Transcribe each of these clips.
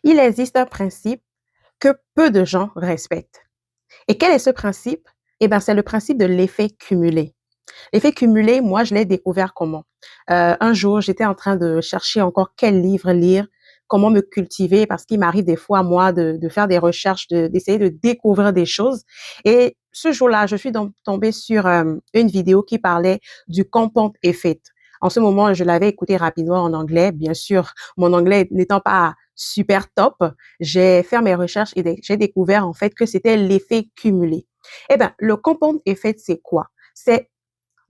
Il existe un principe que peu de gens respectent. Et quel est ce principe? Eh bien, c'est le principe de l'effet cumulé. L'effet cumulé, moi, je l'ai découvert comment? Un jour, j'étais en train de chercher encore quel livre lire, comment me cultiver, parce qu'il m'arrive des fois, moi, de faire des recherches, d'essayer de découvrir des choses. Et ce jour-là, je suis donc tombée sur une vidéo qui parlait du compound effect. En ce moment, je l'avais écouté rapidement en anglais. Bien sûr, mon anglais n'étant pas super top, j'ai fait mes recherches et j'ai découvert en fait que c'était l'effet cumulé. Eh bien, le compound effect, c'est quoi? C'est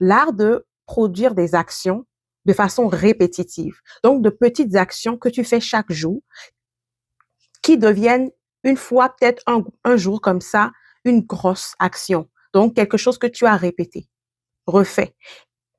l'art de produire des actions de façon répétitive. Donc, de petites actions que tu fais chaque jour qui deviennent une fois, peut-être un jour comme ça, une grosse action. Donc, quelque chose que tu as répété, refait.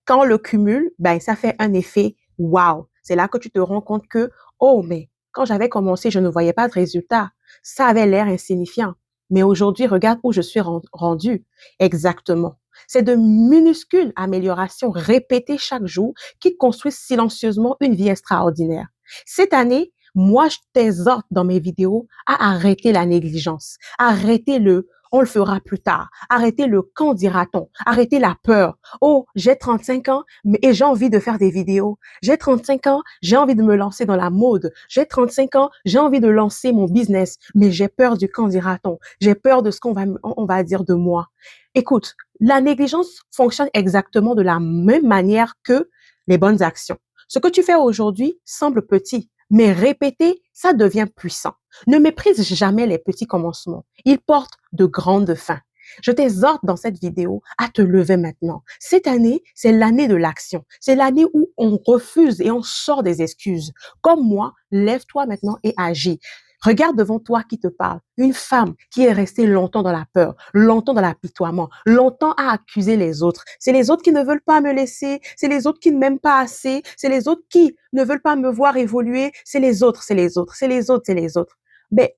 Quand on le cumule, ben, ça fait un effet wow. C'est là que tu te rends compte que, oh, mais quand j'avais commencé, je ne voyais pas de résultat. Ça avait l'air insignifiant. Mais aujourd'hui, regarde où je suis rendu. Exactement. C'est de minuscules améliorations répétées chaque jour qui construisent silencieusement une vie extraordinaire. Cette année, moi, je t'exhorte dans mes vidéos à arrêter la négligence, arrêter le on le fera plus tard, arrêter le quand dira-t-on, arrêter la peur. Oh, j'ai 35 ans et j'ai envie de faire des vidéos. J'ai 35 ans, j'ai envie de me lancer dans la mode. J'ai 35 ans, j'ai envie de lancer mon business, mais j'ai peur du quand dira-t-on. J'ai peur de ce on va dire de moi. Écoute, la négligence fonctionne exactement de la même manière que les bonnes actions. Ce que tu fais aujourd'hui semble petit, mais répéter, ça devient puissant. Ne méprise jamais les petits commencements. Ils portent de grandes fins. Je t'exhorte dans cette vidéo à te lever maintenant. Cette année, c'est l'année de l'action. C'est l'année où on refuse et on sort des excuses. Comme moi, lève-toi maintenant et agis. Regarde devant toi qui te parle. Une femme qui est restée longtemps dans la peur, longtemps dans l'apitoiement, longtemps à accuser les autres. C'est les autres qui ne veulent pas me laisser. C'est les autres qui ne m'aiment pas assez. C'est les autres qui ne veulent pas me voir évoluer. C'est les autres, c'est les autres, c'est les autres, c'est les autres. Mais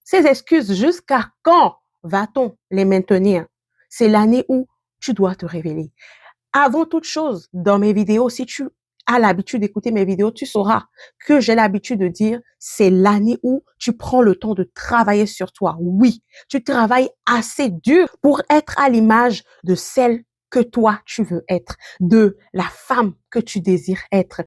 ces excuses, jusqu'à quand va-t-on les maintenir? C'est l'année où tu dois te révéler. Avant toute chose, dans mes vidéos, si tu as l'habitude d'écouter mes vidéos, tu sauras que j'ai l'habitude de dire, c'est l'année où tu prends le temps de travailler sur toi. Oui, tu travailles assez dur pour être à l'image de celle que toi, tu veux être, de la femme que tu désires être.